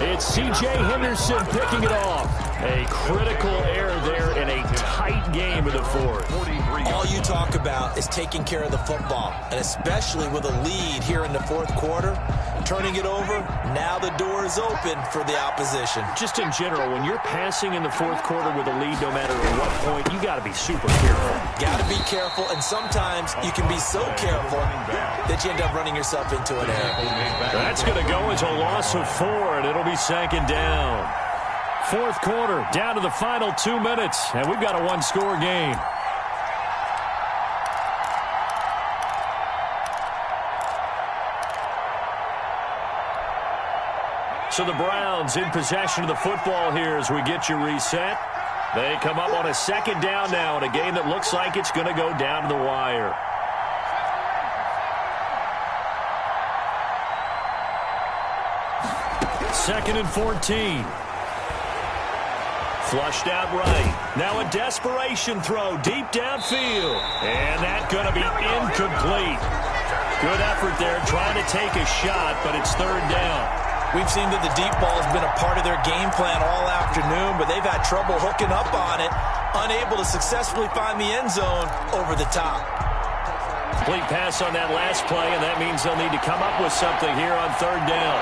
It's C.J. Henderson picking it off. A critical error there in a tight game in the fourth. All you talk about is taking care of the football, and especially with a lead here in the fourth quarter, turning it over, now the door is open for the opposition. Just in general, when you're passing in the fourth quarter with a lead, no matter at what point, you got to be super careful. Got to be careful, and sometimes you can be so careful that you end up running yourself into an error. That's going to go as a loss of 4, and it'll be second down. Fourth quarter, down to the final 2 minutes, and we've got a one-score game. So the Browns in possession of the football here as we get you reset. They come up on a second down now in a game that looks like it's going to go down to the wire. Second and 14. Flushed out right. Now a desperation throw deep downfield. And that's going to be incomplete. Good effort there trying to take a shot, but it's third down. We've seen that the deep ball has been a part of their game plan all afternoon, but they've had trouble hooking up on it, unable to successfully find the end zone over the top. Complete pass on that last play, and that means they'll need to come up with something here on third down.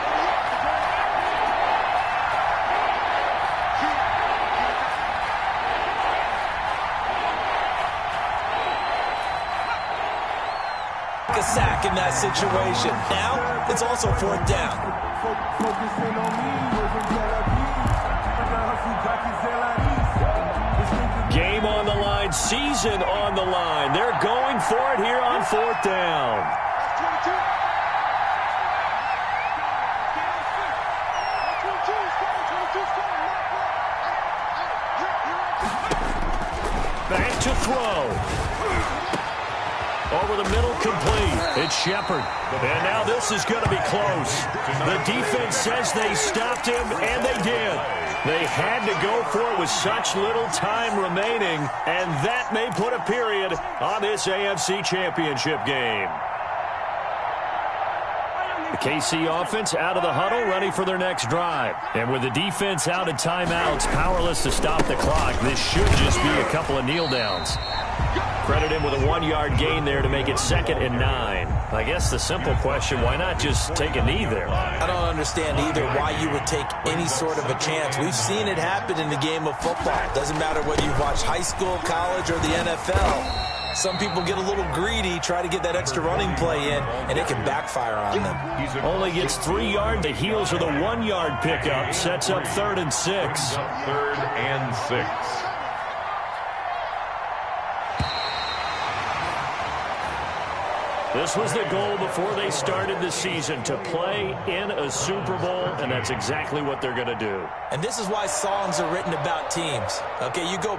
A sack in that situation. Now, it's also fourth down. Game on the line, season on the line. They're going for it here on fourth down. Back to throw. Over the middle, complete. It's Shepard. And now this is going to be close. The defense says they stopped him, and they did. They had to go for it with such little time remaining, and that may put a period on this AFC Championship game. The KC offense out of the huddle, ready for their next drive. And with the defense out of timeouts, powerless to stop the clock, this should just be a couple of kneel downs. Credit him with a 1-yard gain there to make it 2nd and 9. I guess the simple question, why not just take a knee there? I don't understand either why you would take any sort of a chance. We've seen it happen in the game of football. Doesn't matter whether you watch high school, college, or the NFL. Some people get a little greedy, try to get that extra running play in, and it can backfire on them. Only gets 3 yards. The heels of the 1-yard pickup sets up 3rd and 6. 3rd and 6. This was the goal before they started the season, to play in a Super Bowl, and that's exactly what they're going to do. And this is why songs are written about teams. Okay, you go...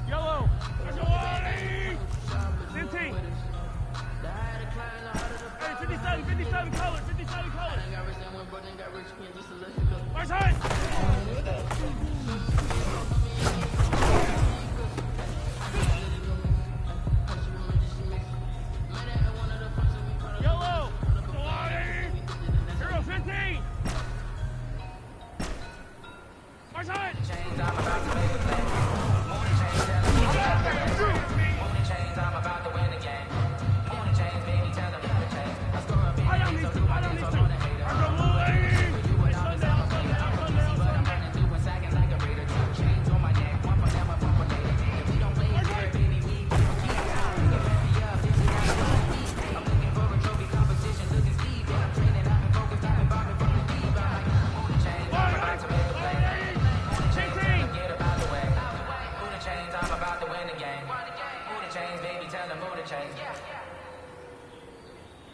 Yellow. 15. Hey, 57 colors. 57 colors. Where's Hunt? Yellow. 15. Where's Hunt?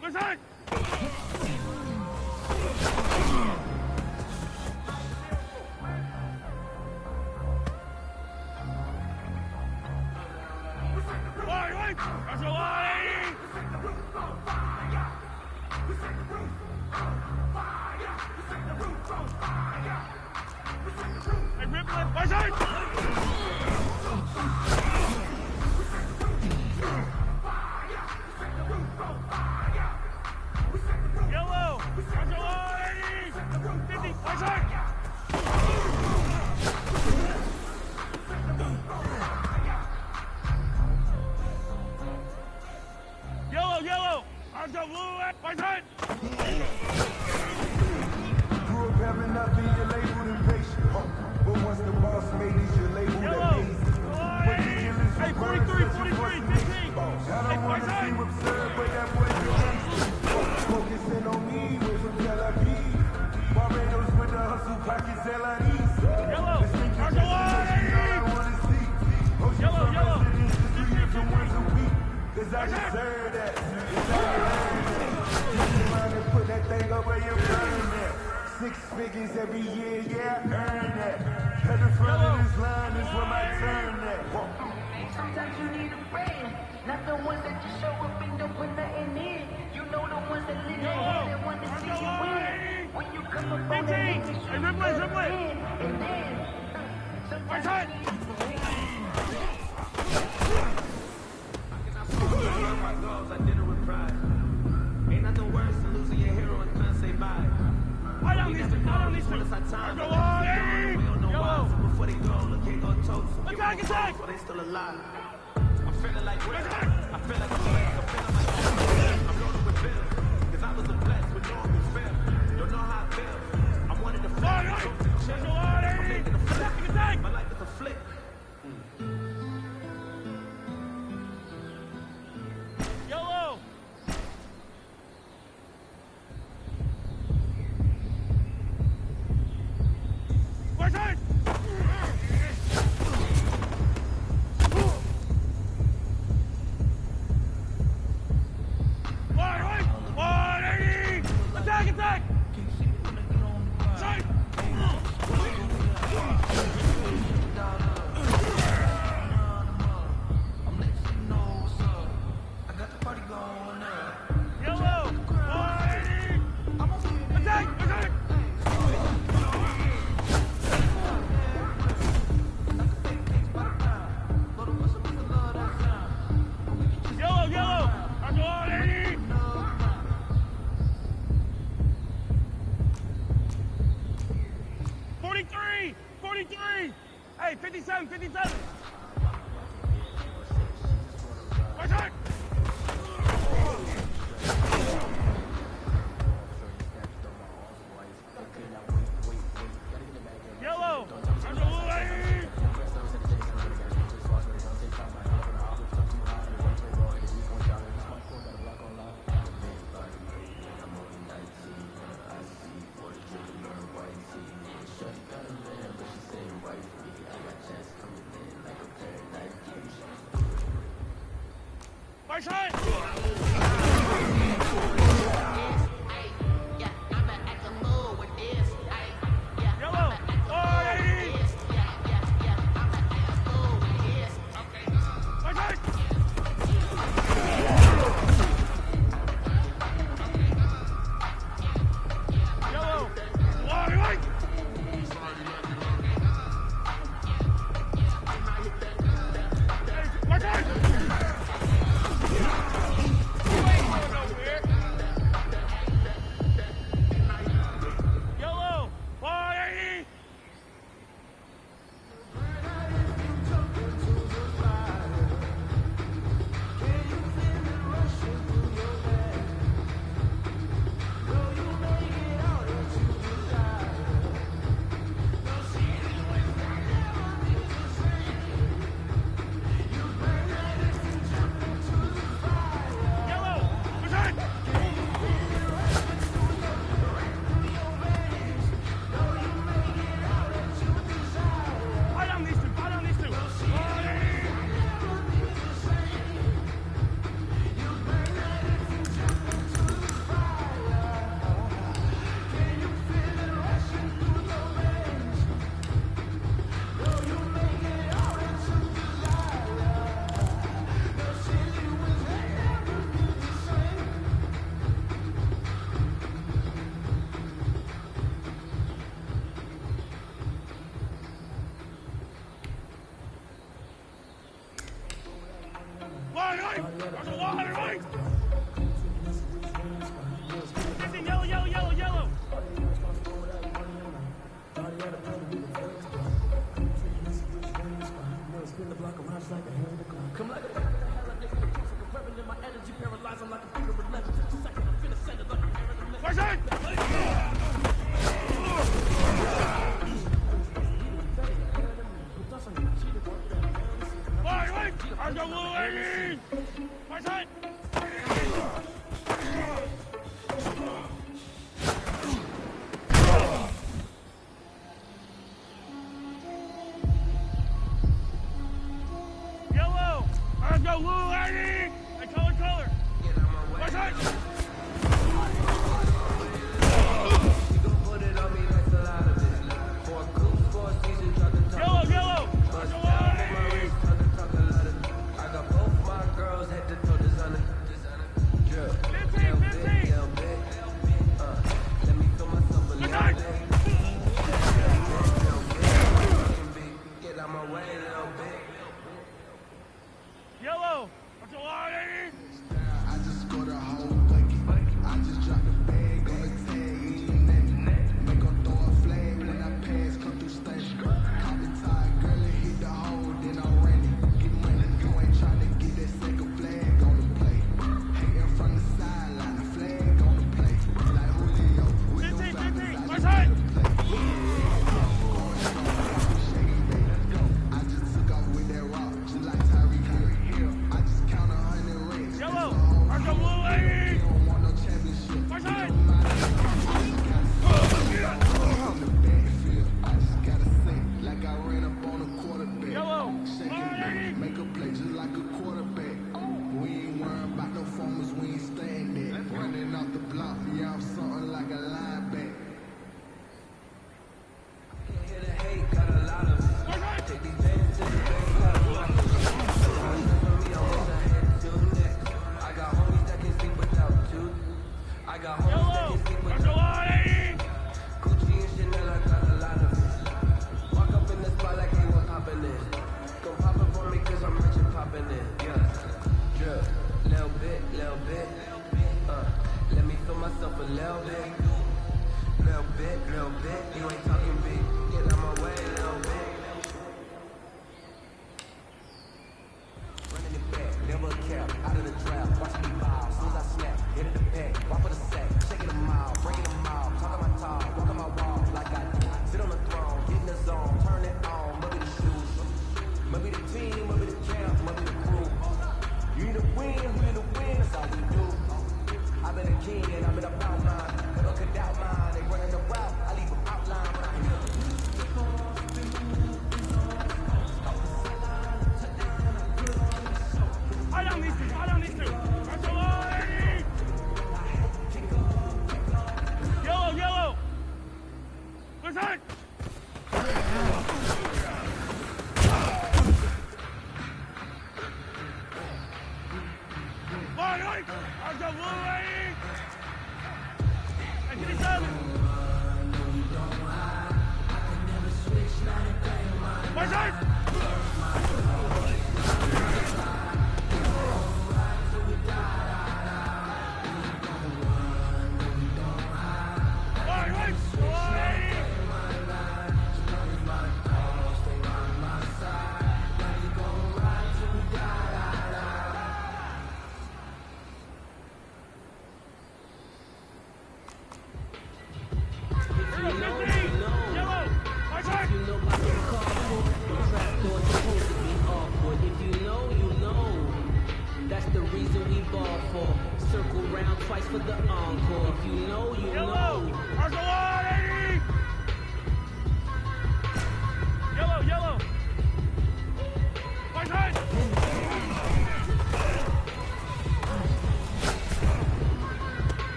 Where's Hunt? Wait! There's a line! Hey, Ripley, where's Hunt? Yellow! There's a line! 50, where's Hunt? Yellow! There's a blue, where's Hunt? Grew up having nothing, you're labeled impatient. But once the boss made it, you're labeled amazing. Hey, 43, 15. I don't want to seem absurd, but that boy's a gangster. Focusing on me, way from Tel Aviv. Barbados with the hustle, pockets LIDs. Yellow, This thing there's a just I want to see. Yellow. Residents, the 3 different ones a week. Cause I deserve that. It's how you earn that. You mind and put that thing up where you burn that. 6 figures every year, yeah, I earn that. At the front of this line is where my turn at. Sometimes you need a friend, not the ones that just show up and don't put nothing in. You know the ones that live their head and want to see you win. When you come up on that nigga, you Ripley. and then Where's Hunt? My goals, I did it with pride. Ain't nothing worse than losing your hero and can't say bye. I don't need to. It's our time. There's a line! We don't know why, so before they go, look, can't go toast. Attack! While they still alive. I'm feeling like Rick. I feel like I'm feeling like I'm loaded with bills. Cause I was a blessed with no one who failed. Don't know how I feel. I wanted to fly. I'm making a flip. My life is a flick. Yellow! Where's Hunt? Attack! Sight! Yellow! Attack! Yellow! I'm going! 43! Hey, 57! Where's Hunt? Yellow! I'm going!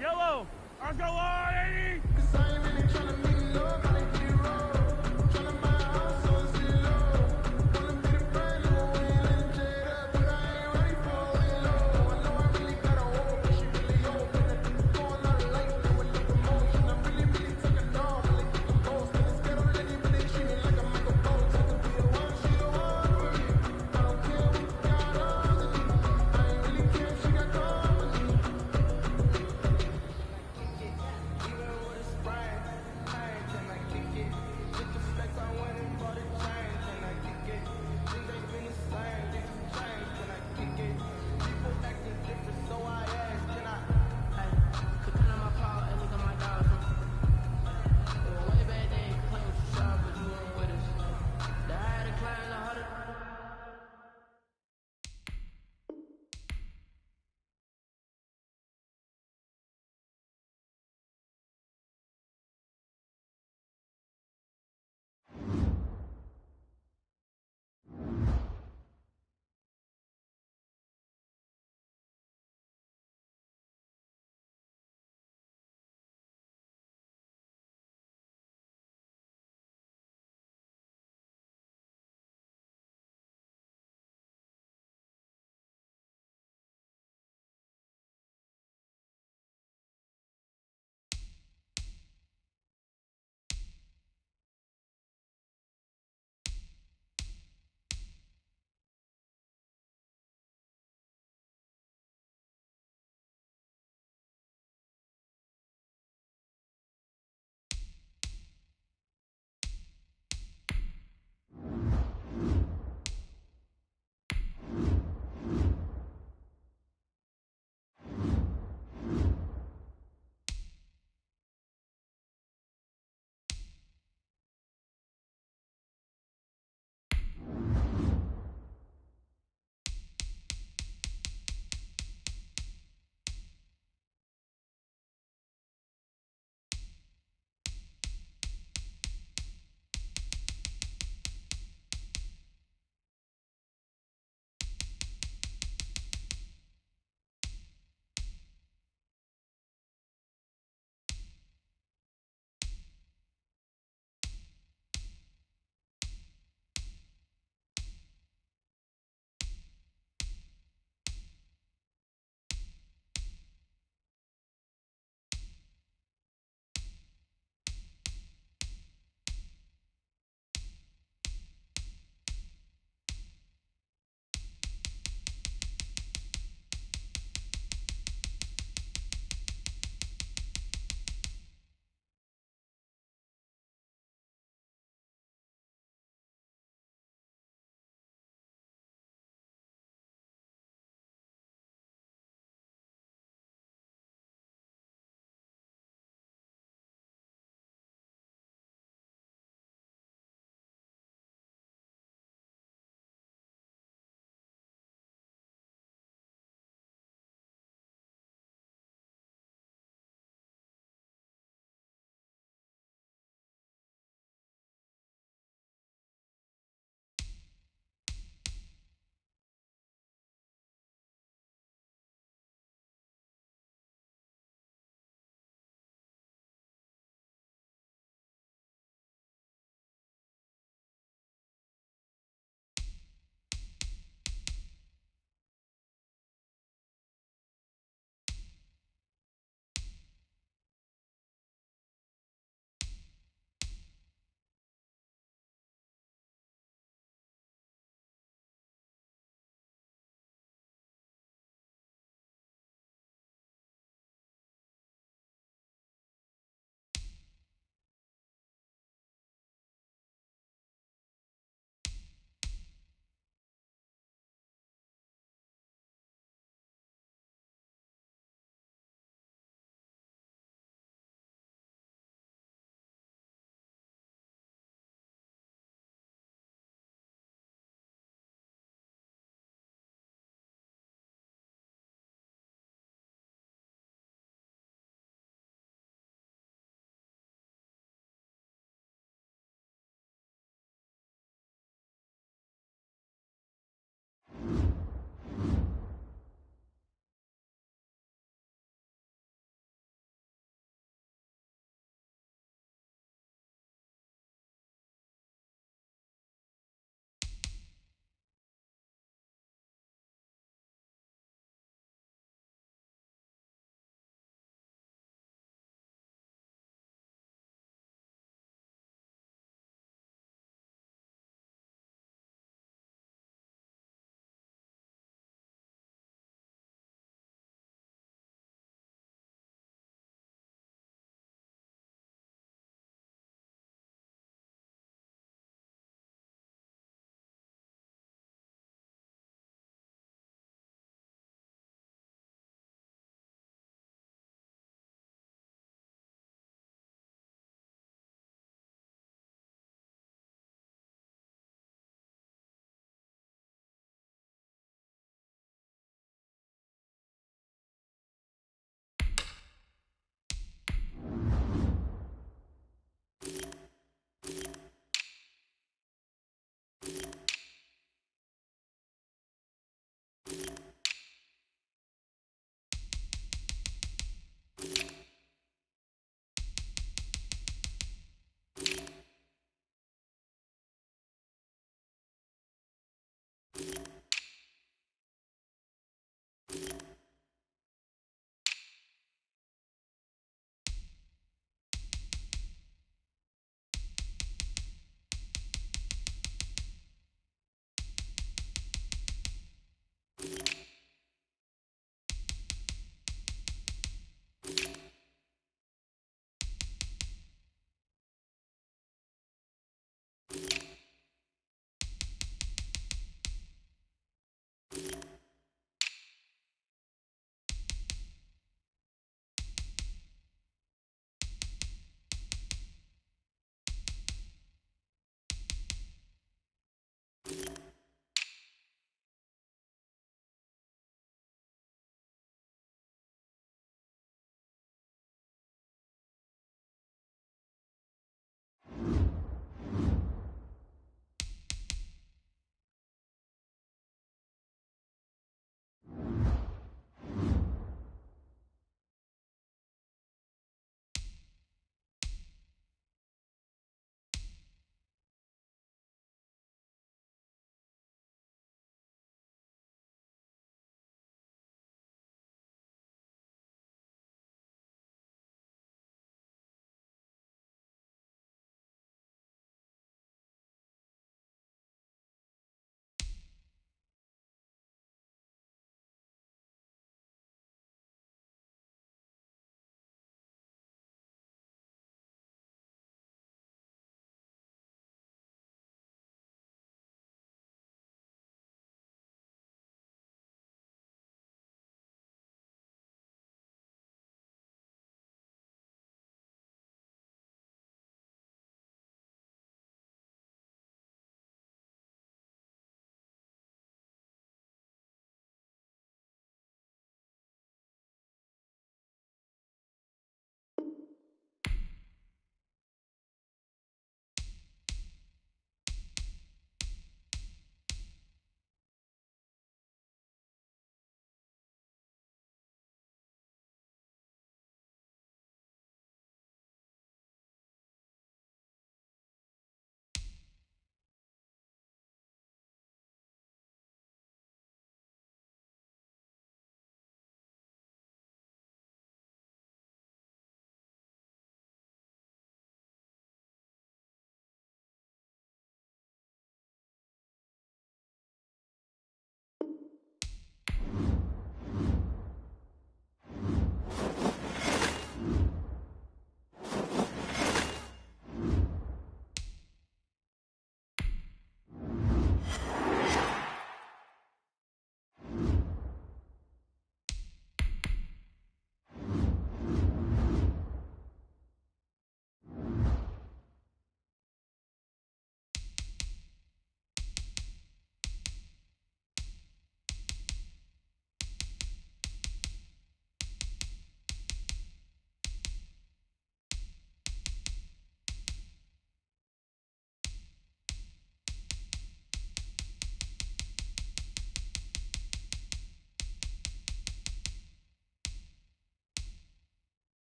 Yellow, Argo